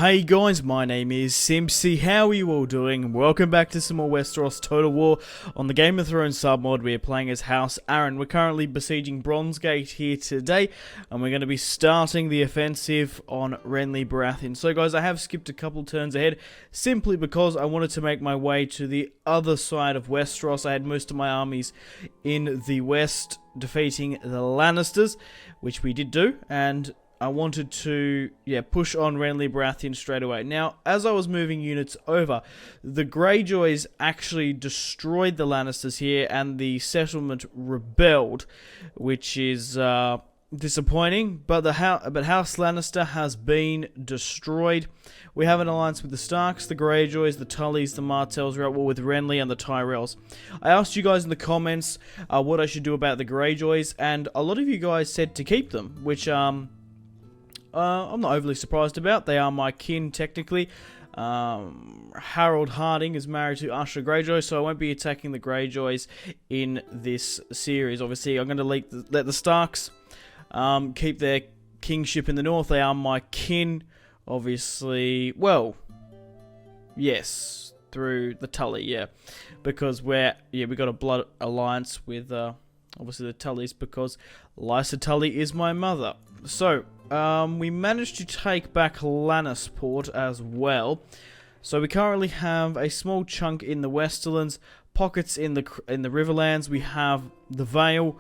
Hey guys, my name is Simpzy. How are you all doing? Welcome back to some more Westeros Total War on the Game of Thrones submod. We are playing as House Arryn. We're currently besieging Bronzegate here today, and we're going to be starting the offensive on Renly Baratheon. So guys, I have skipped a couple turns ahead, simply because I wanted to make my way to the other side of Westeros. I had most of my armies in the west, defeating the Lannisters, which we did do, and I wanted to, push on Renly Baratheon straight away. Now, as I was moving units over, the Greyjoys actually destroyed the Lannisters here, and the settlement rebelled, which is disappointing. But House Lannister has been destroyed. We have an alliance with the Starks, the Greyjoys, the Tullys, the Martells. We're at war with Renly and the Tyrells. I asked you guys in the comments what I should do about the Greyjoys, and a lot of you guys said to keep them, which I'm not overly surprised about. They are my kin, technically. Harold Harding is married to Asha Greyjoy, so I won't be attacking the Greyjoys in this series. Obviously, I'm going to let the Starks keep their kingship in the north. They are my kin, obviously. Well, yes, through the Tully, yeah. Because we got a blood alliance with, obviously, the Tullys, because Lysa Tully is my mother. So, we managed to take back Lannisport as well. So we currently have a small chunk in the Westerlands, pockets in the Riverlands. We have the Vale,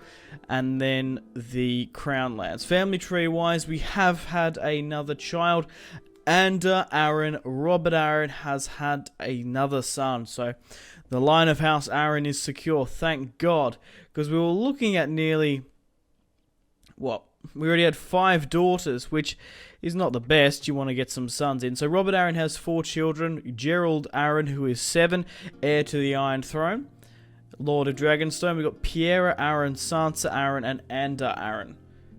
and then the Crown Lands. Family tree wise, we have had another child, and Arryn, Robert Arryn, has had another son. So the line of House Arryn is secure, thank God, because we were looking at nearly we already had 5 daughters, which is not the best. You want to get some sons in. So Robert Arryn has 4 children. Gerald Arryn, who is 7, heir to the Iron Throne, Lord of Dragonstone. We've got Piera Arryn, Sansa Arryn, and Ander Arryn.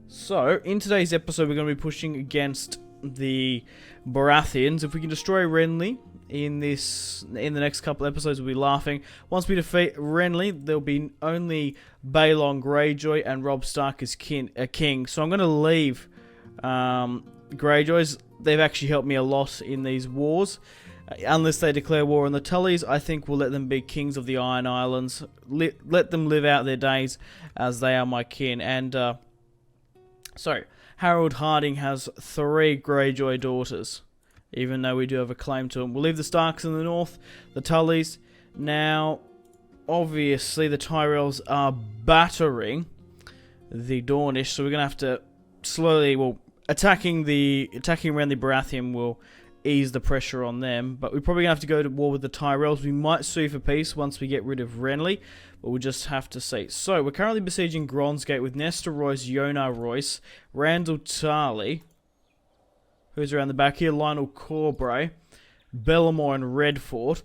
So, in today's episode, we're going to be pushing against the Baratheons. If we can destroy Renly in the next couple episodes, we'll be laughing. Once we defeat Renly, there'll be only Balon Greyjoy and Robb Stark as king. So I'm going to leave Greyjoys. They've actually helped me a lot in these wars. Unless they declare war on the Tullys, I think we'll let them be kings of the Iron Islands. Let them live out their days, as they are my kin. And Harold Harding has 3 Greyjoy daughters, even though we do have a claim to them. We'll leave the Starks in the north, the Tullys. Now, obviously, the Tyrells are battering the Dornish, so we're going to have to slowly, attacking Renly Baratheon will ease the pressure on them, but we're probably going to have to go to war with the Tyrells. We might sue for peace once we get rid of Renly, but we'll just have to see. So, we're currently besieging Bronzegate with Nestor Royce, Yona Royce, Randall Tarley, who's around the back here, Lionel Corbray, Bellamore, and Redfort.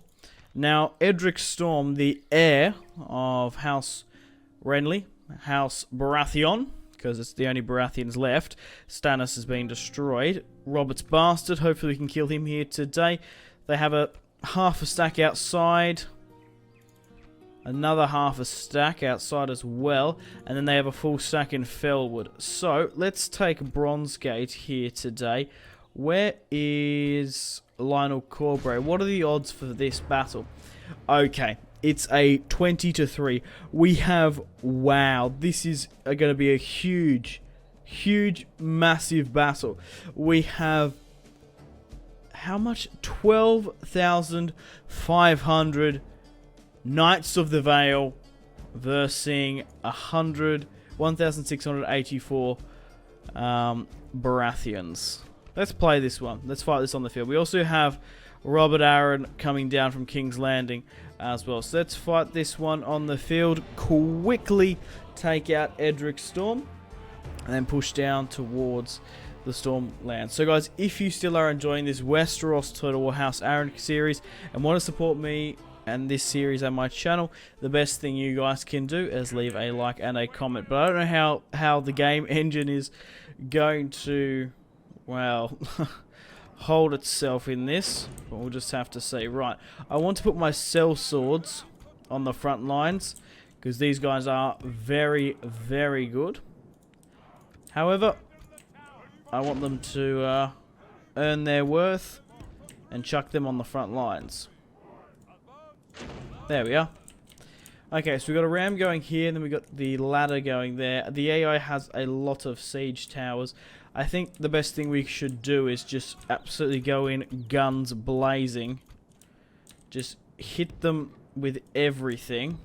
Now, Edric Storm, the heir of House Renly, House Baratheon, because it's the only Baratheons left. Stannis has been destroyed. Robert's bastard, hopefully we can kill him here today. They have half a stack outside. Another half a stack outside as well. And then they have a full stack in Fellwood. So, let's take Bronzegate here today. Where is Lionel Corbray? What are the odds for this battle? Okay, it's a 20-3. We have, wow, this is going to be a huge, massive battle. We have, how much? 12,500 Knights of the Vale versus 1,684 Baratheons. Let's play this one. Let's fight this on the field. We also have Robert Arryn coming down from King's Landing as well. So let's fight this one on the field. Quickly take out Edric Storm and then push down towards the Stormlands. So guys, if you still are enjoying this Westeros Total War House Arryn series and want to support me and this series and my channel, the best thing you guys can do is leave a like and a comment. But I don't know how the game engine is going to, well, hold itself in this, but we'll just have to see. Right, I want to put my sellswords on the front lines, because these guys are very, very good. However, I want them to earn their worth. and chuck them on the front lines. There we are. Okay, so we've got a ram going here, and then we've got the ladder going there. The AI has a lot of siege towers. I think the best thing we should do is just absolutely go in guns blazing. Just hit them with everything.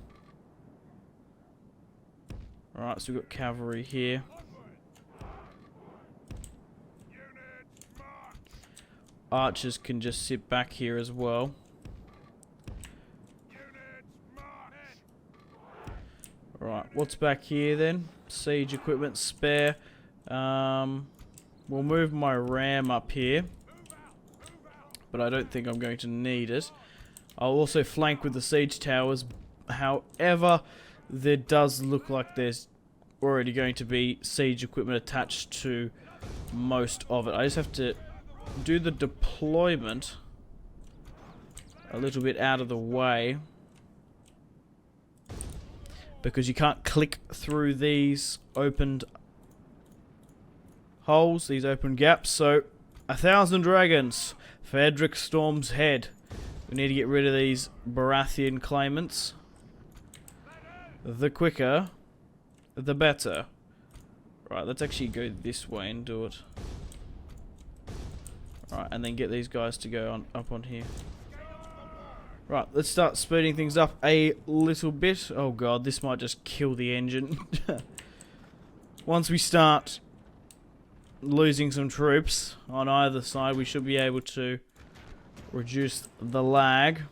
Alright, so we've got cavalry here. Archers can just sit back here as well. Right, what's back here then? Siege equipment spare. We'll move my ram up here, but I don't think I'm going to need it. I'll also flank with the siege towers. However, there does look like there's already going to be siege equipment attached to most of it. I just have to do the deployment a little bit out of the way, because you can't click through these opened holes, these open gaps. So 1,000 dragons for Edric Storm's head. We need to get rid of these Baratheon claimants. The quicker, the better. Right, let's actually go this way and do it. Right, and then get these guys to go on up on here. Right, let's start speeding things up a little bit. Oh god, this might just kill the engine. Once we start losing some troops on either side, we should be able to reduce the lag.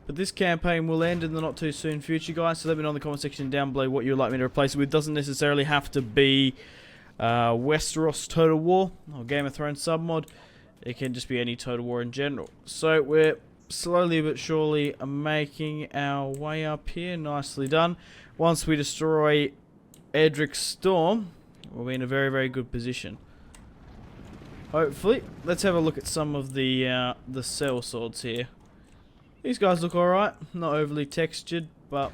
But this campaign will end in the not too soon future, guys, so let me know in the comment section down below what you would like me to replace it with. It doesn't necessarily have to be Westeros Total War or Game of Thrones submod. It can just be any Total War in general. So we're slowly but surely making our way up here. Nicely done. Once we destroy Edric Storm, we'll be in a very, very good position. Hopefully. Let's have a look at some of the sellswords here. These guys look alright. Not overly textured, but...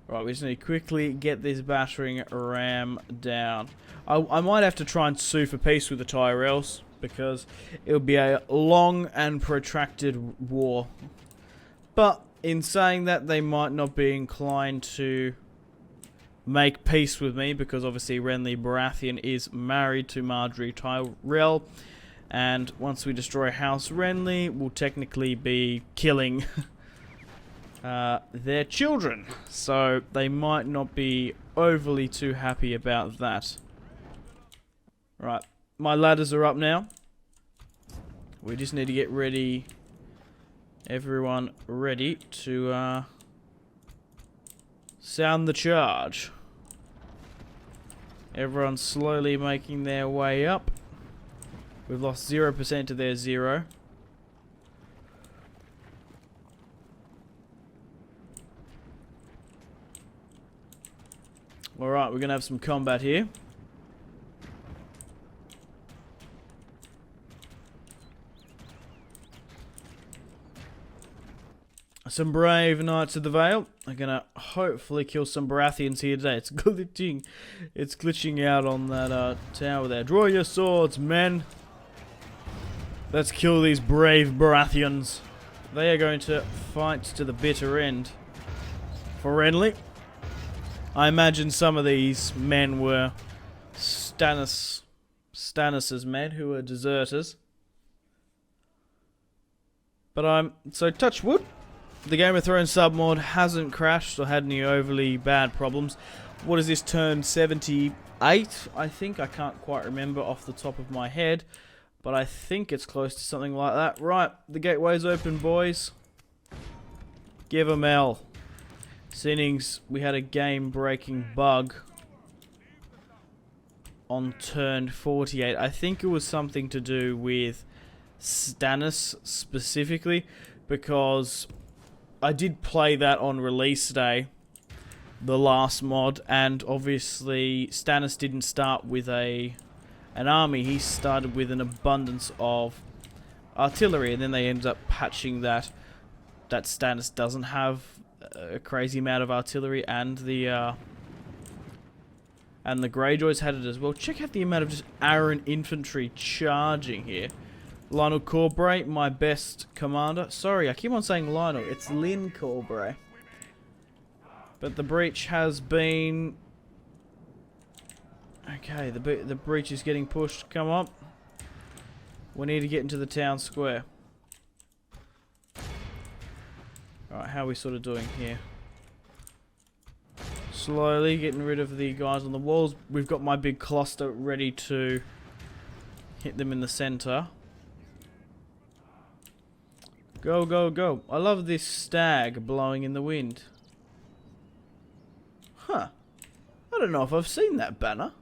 Right, we just need to quickly get this battering ram down. I might have to try and sue for peace with the Tyrells, because it would be a long and protracted war. But in saying that, they might not be inclined to make peace with me, because obviously Renly Baratheon is married to Marjorie Tyrell, and once we destroy House Renly, we'll technically be killing their children, so they might not be overly too happy about that. Right, my ladders are up now. We just need to get ready, everyone ready to sound the charge. Everyone's slowly making their way up. We've lost 0% of their 0. Alright, we're going to have some combat here. Some brave Knights of the Vale are going to hopefully kill some Baratheons here today. It's glitching. It's glitching out on that tower there. Draw your swords, men. Let's kill these brave Baratheons. They are going to fight to the bitter end for Renly. I imagine some of these men were Stannis's men who were deserters. But so touch wood. The Game of Thrones submod hasn't crashed or had any overly bad problems. What is this, turn 78? I think. I can't quite remember off the top of my head, but I think it's close to something like that. Right, the gateway's open, boys. Give 'em hell. Seeings we had a game-breaking bug on turn 48. I think it was something to do with Stannis specifically, because I did play that on release day, the last mod, and obviously Stannis didn't start with an army. He started with an abundance of artillery, and then they ended up patching that Stannis doesn't have a crazy amount of artillery, and the And the Greyjoys had it as well. Check out the amount of just Arryn infantry charging here. Lionel Corbray, my best commander. Sorry, I keep on saying Lionel. It's Lynn Corbray. But the breach has been... Okay, the breach is getting pushed. Come on. We need to get into the town square. Alright, how are we sort of doing here? Slowly getting rid of the guys on the walls. We've got my big cluster ready to hit them in the center. Go, go, go. I love this stag blowing in the wind. Huh. I don't know if I've seen that banner.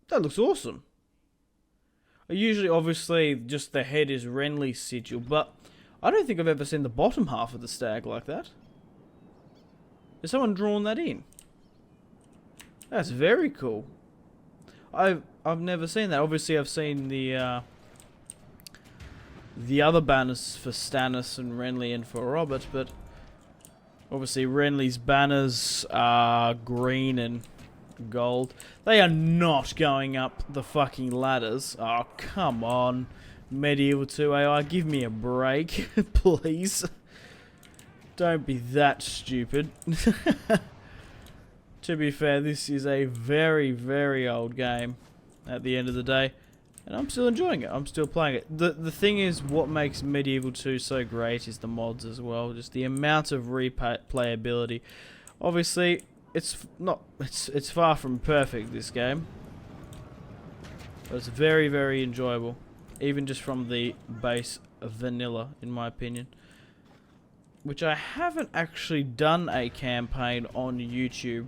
That looks awesome. Usually, obviously, just the head is Renly's sigil, but I don't think I've ever seen the bottom half of the stag like that. Has someone drawn that in? That's very cool. I've never seen that. Obviously, I've seen the other banners for Stannis and Renly and for Robert, but obviously Renly's banners are green and gold. They are not going up the fucking ladders. Oh, come on. Medieval 2 AI, give me a break, please. Don't be that stupid. To be fair, this is a very, very old game at the end of the day. And I'm still enjoying it. I'm still playing it. The thing is, what makes Medieval 2 so great is the mods as well. Just the amount of replayability. Obviously, it's far from perfect, this game. But it's very, very enjoyable. Even just from the base vanilla, in my opinion. Which I haven't actually done a campaign on YouTube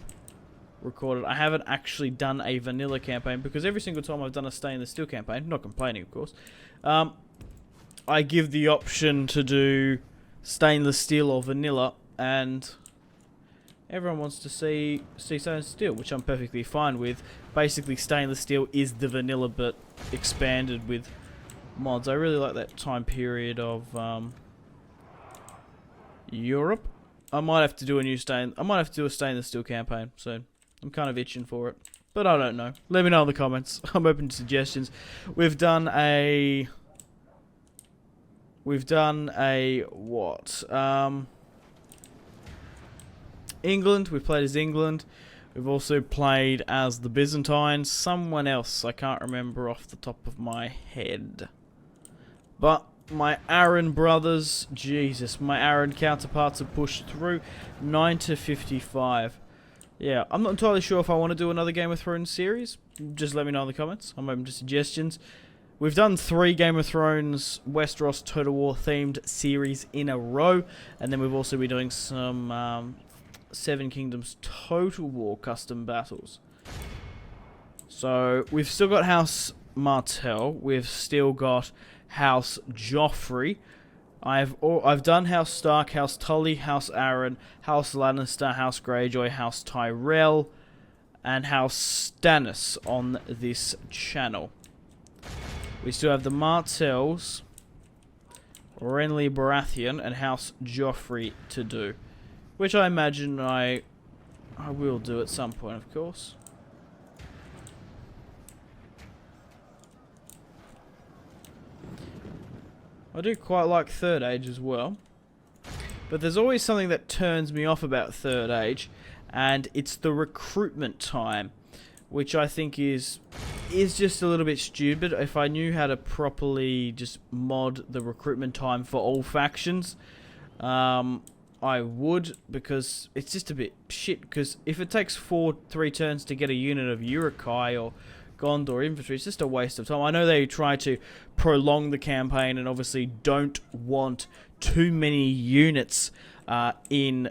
recorded. I haven't actually done a vanilla campaign because every single time I've done a stainless steel campaign, not complaining of course, I give the option to do stainless steel or vanilla, and everyone wants to see stainless steel, which I'm perfectly fine with. Basically, stainless steel is the vanilla but expanded with mods. I really like that time period of Europe. I might have to do a stainless steel campaign soon. I'm kind of itching for it, but I don't know. Let me know in the comments. I'm open to suggestions. We've done a what? England. We've played as England. We've also played as the Byzantines. Someone else I can't remember off the top of my head. But my Arryn brothers, Jesus, my Arryn counterparts have pushed through 9 to 55. Yeah, I'm not entirely sure if I want to do another Game of Thrones series. Just let me know in the comments. I'm open to suggestions. We've done 3 Game of Thrones Westeros Total War themed series in a row, and then we've also been doing some Seven Kingdoms Total War custom battles. So we've still got House Martell. We've still got House Joffrey. I've done House Stark, House Tully, House Arryn, House Lannister, House Greyjoy, House Tyrell, and House Stannis on this channel. We still have the Martells, Renly Baratheon, and House Joffrey to do, which I imagine I will do at some point, of course. I do quite like Third Age as well. But there's always something that turns me off about Third Age, and it's the recruitment time, which I think is just a little bit stupid. If I knew how to properly just mod the recruitment time for all factions, I would, because it's just a bit shit. Because if it takes 3 turns to get a unit of Uruk-hai or Gondor infantry, it's just a waste of time. I know they try to prolong the campaign and obviously don't want too many units in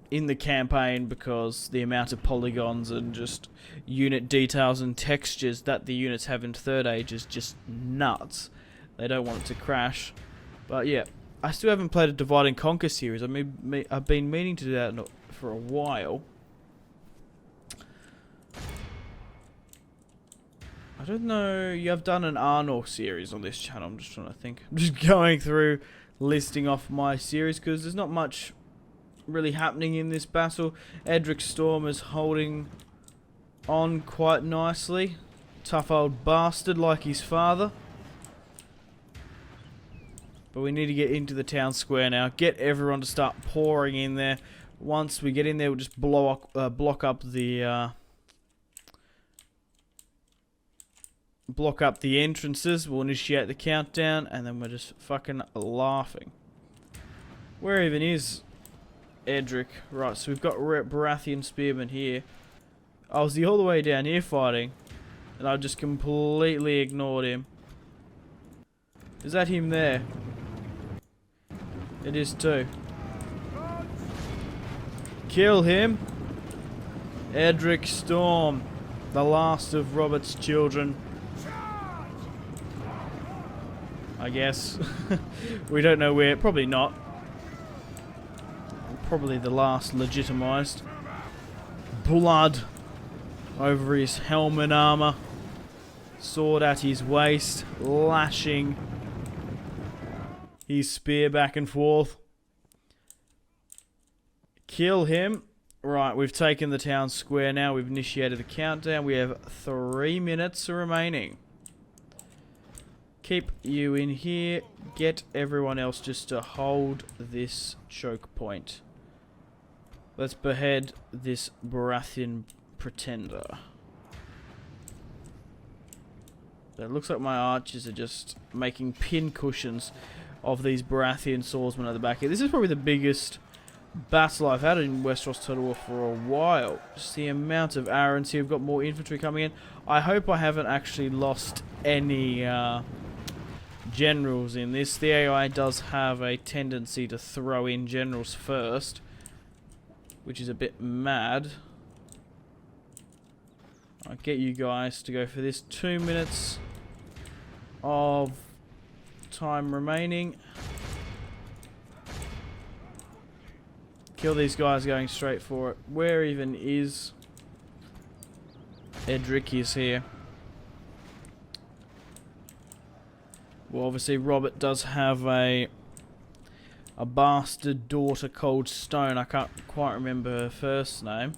the campaign, because the amount of polygons and just unit details and textures that the units have in Third Age is just nuts. They don't want it to crash. But yeah, I still haven't played a Divide and Conquer series. I've been meaning to do that for a while. I don't know. You have done an Arnor series on this channel. I'm just trying to think. I'm just going through, listing off my series, because there's not much really happening in this battle. Edric Storm is holding on quite nicely. Tough old bastard like his father. But we need to get into the town square now. Get everyone to start pouring in there. Once we get in there, we'll just block up the entrances. We'll initiate the countdown, and then we're just fucking laughing. Where even is Edric? Right, so we've got Baratheon spearmen here. I was all the way down here fighting, and I just completely ignored him. Is that him there? It is too. Kill him. Edric Storm, the last of Robert's children. I guess. We don't know where. Probably not. Probably the last legitimized. Blood over his helmet armor. Sword at his waist. Lashing his spear back and forth. Kill him. Right, we've taken the town square now. We've initiated the countdown. We have 3 minutes remaining. Keep you in here. Get everyone else just to hold this choke point. Let's behead this Baratheon pretender. It looks like my archers are just making pin cushions of these Baratheon swordsmen at the back here. This is probably the biggest battle I've had in Westeros Total War for a while. Just the amount of Arryns here. We've got more infantry coming in. I hope I haven't actually lost any generals in this. The AI does have a tendency to throw in generals first, which is a bit mad. I'll get you guys to go for this. 2 minutes of time remaining. Kill these guys going straight for it. Where even is Edric? Is here. Well, obviously Robert does have a bastard daughter called Stone. I can't quite remember her first name,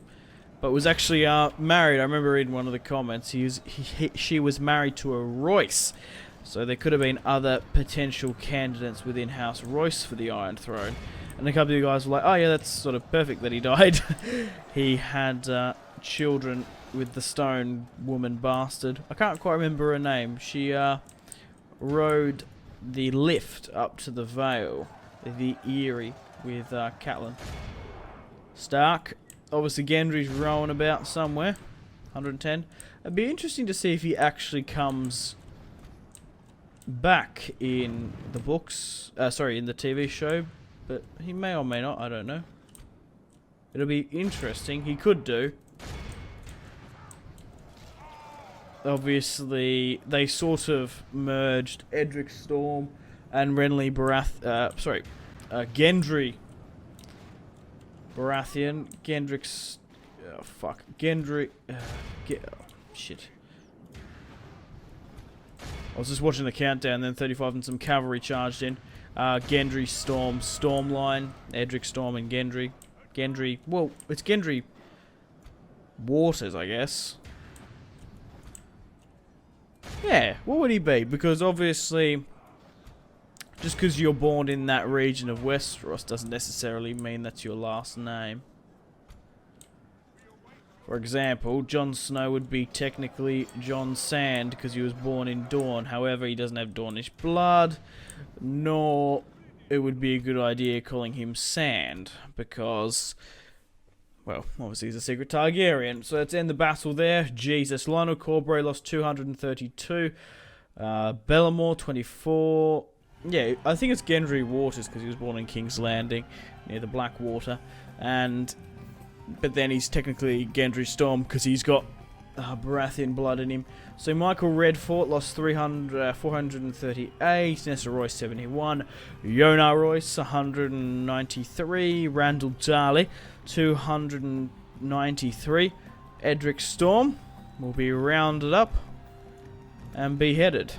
but was actually married. I remember reading one of the comments. She was married to a Royce, so there could have been other potential candidates within House Royce for the Iron Throne. And a couple of you guys were like, "Oh yeah, that's sort of perfect that he died." He had children with the Stone woman bastard. I can't quite remember her name. She rode the lift up to the Vale, the Eyrie, with Catelyn Stark. Obviously Gendry's rowing about somewhere. 110. It'd be interesting to see if he actually comes back in the books. Sorry, in the TV show. But he may or may not, I don't know. It'll be interesting. He could do. Obviously, they sort of merged Edric Storm and Renly Gendry Baratheon. Gendric's... Oh, fuck. Gendry... shit. I was just watching the countdown, then 35 and some cavalry charged in. Gendry Storm, Stormline, Edric Storm and Gendry. Gendry, well, it's Gendry Waters, I guess. Yeah, what would he be? Because obviously, just because you're born in that region of Westeros doesn't necessarily mean that's your last name. For example, Jon Snow would be technically Jon Sand because he was born in Dorne. However, he doesn't have Dornish blood, nor it would be a good idea calling him Sand because, well, obviously he's a secret Targaryen. So let's end the battle there. Jesus. Lionel Corbray lost 232. Bellamore, 24. Yeah, I think it's Gendry Waters because he was born in King's Landing near the Blackwater. But then he's technically Gendry Storm because he's got Baratheon blood in him. So Michael Redfort lost 438. Nessa Royce 71. Yona Royce 193. Randall Darley 293. Edric Storm will be rounded up and beheaded.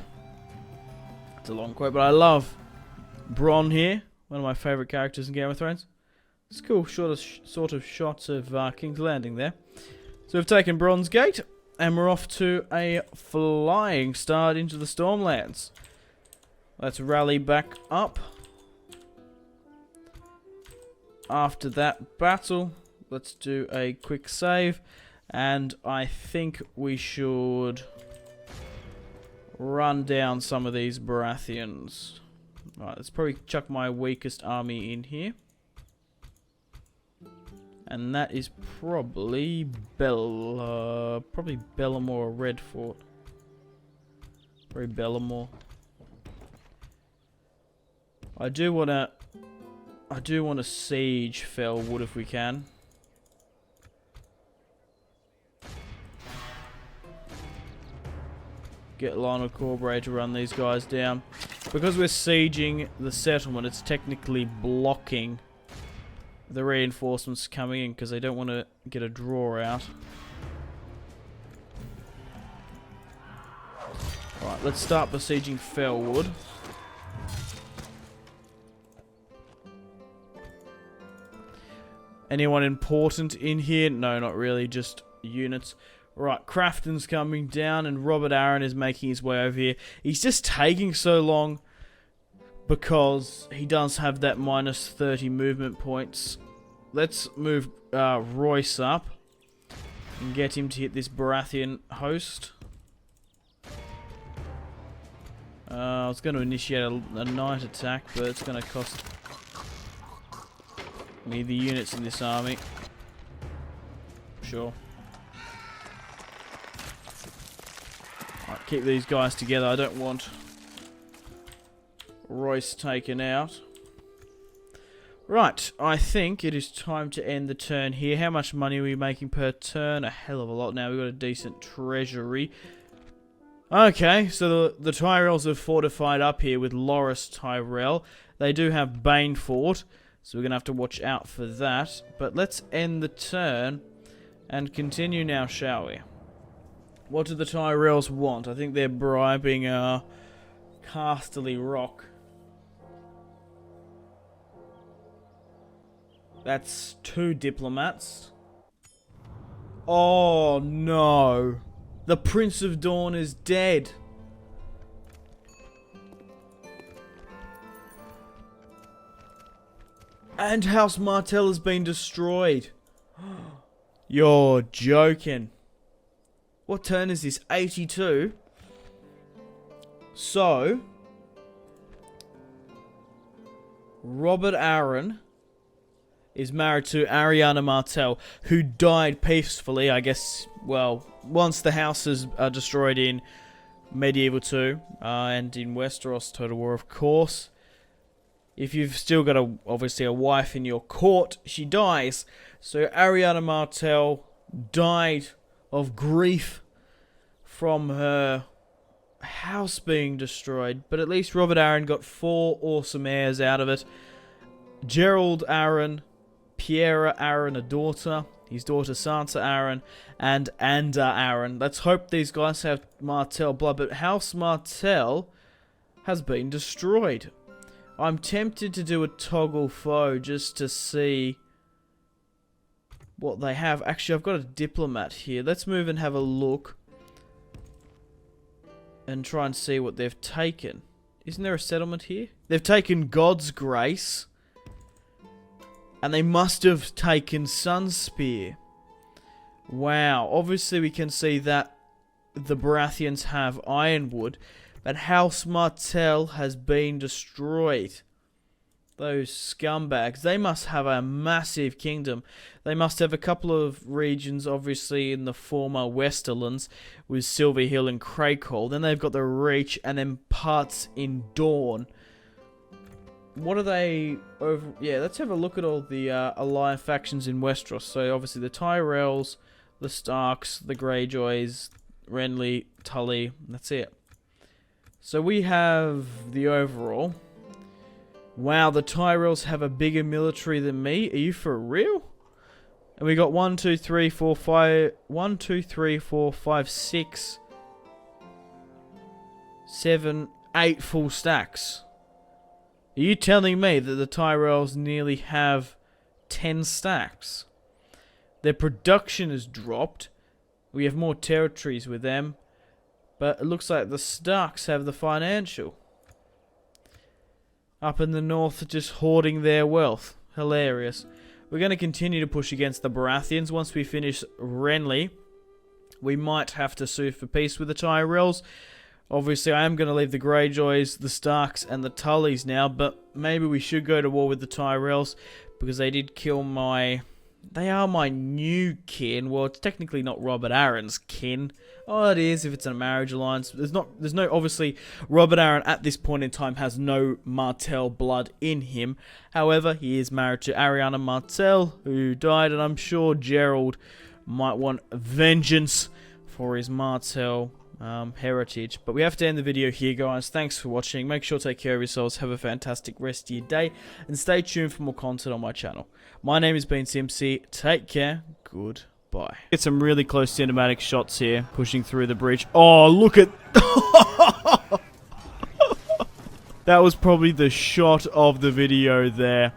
It's a long quote, but I love Bronn here. One of my favourite characters in Game of Thrones. It's cool, sort of shots of King's Landing there. So we've taken Bronze Gate, and we're off to a flying start into the Stormlands. Let's rally back up. After that battle, let's do a quick save, and I think we should run down some of these Baratheons. Right, let's probably chuck my weakest army in here. And that is probably Bellamore or Red Fort. Probably Bellamore. I do wanna siege Fellwood if we can. Get Lionel Corbray to run these guys down. Because we're sieging the settlement, it's technically blocking the reinforcements coming in because they don't want to get a draw out. Right, let's start besieging Fellwood. Anyone important in here? No, not really, just units. Right, Crafton's coming down and Robert Arryn is making his way over here. He's just taking so long because he does have that minus 30 movement points. Let's move Royce up and get him to hit this Baratheon host. I was going to initiate a night attack, but it's going to cost me the units in this army. Sure. Right, keep these guys together. I don't want Royce taken out. Right, I think it is time to end the turn here. How much money are we making per turn? A hell of a lot now. We've got a decent treasury. Okay, so the Tyrells have fortified up here with Loras Tyrell. They do have Banefort, so we're going to have to watch out for that. But let's end the turn and continue now, shall we? What do the Tyrells want? I think they're bribing Casterly Rock. That's 2 diplomats. Oh no. The Prince of Dawn is dead. And House Martell has been destroyed. You're joking. What turn is this? 82. So, Robert Arryn is married to Ariana Martell, who died peacefully, I guess, well, once the houses are destroyed in Medieval 2, and in Westeros Total War, of course. If you've still got, obviously, a wife in your court, she dies. So Ariana Martell died of grief from her house being destroyed, but at least Robert Arryn got 4 awesome heirs out of it. Gerald Arryn, Piera Arryn, a daughter, his daughter Sansa Arryn, and Anda Arryn. Let's hope these guys have Martell blood, but House Martell has been destroyed. I'm tempted to do a toggle foe just to see what they have. Actually, I've got a diplomat here. Let's move and have a look and try and see what they've taken. Isn't there a settlement here? They've taken God's Grace. And they must have taken Sunspear. Wow. Obviously, we can see that the Baratheons have Ironwood. But House Martell has been destroyed. Those scumbags. They must have a massive kingdom. They must have a couple of regions, obviously, in the former Westerlands, with Silver Hill and Craighall. Then they've got the Reach, and then parts in Dawn. What are they over? Yeah, let's have a look at all the allied factions in Westeros. So obviously the Tyrells, the Starks, the Greyjoys, Renly, Tully. That's it. So we have the overall. Wow, the Tyrells have a bigger military than me. Are you for real? And we got 1, 2, 3, 4, 5. 1, 2, 3, 4, 5, 6, 7, 8 full stacks. Are you telling me that the Tyrells nearly have 10 stacks. Their production has dropped. We have more territories with them. But it looks like the Starks have the financial. Up in the north, just hoarding their wealth. Hilarious. We're going to continue to push against the Baratheons. Once we finish Renly, we might have to sue for peace with the Tyrells. Obviously, I am going to leave the Greyjoys, the Starks, and the Tullys now, but maybe we should go to war with the Tyrells, because they did kill my... They are my new kin. Well, it's technically not Robert Arryn's kin. Oh, it is if it's a marriage alliance. There's no, obviously, Robert Arryn at this point in time has no Martell blood in him. However, he is married to Ariana Martell, who died, and I'm sure Gerald might want vengeance for his Martell heritage. But we have to end the video here, guys. Thanks for watching. Make sure to take care of yourselves. Have a fantastic rest of your day, and stay tuned for more content on my channel. My name has been Simpzy. Take care. Goodbye. Get some really close cinematic shots here, pushing through the bridge. Oh, look at... That was probably the shot of the video there.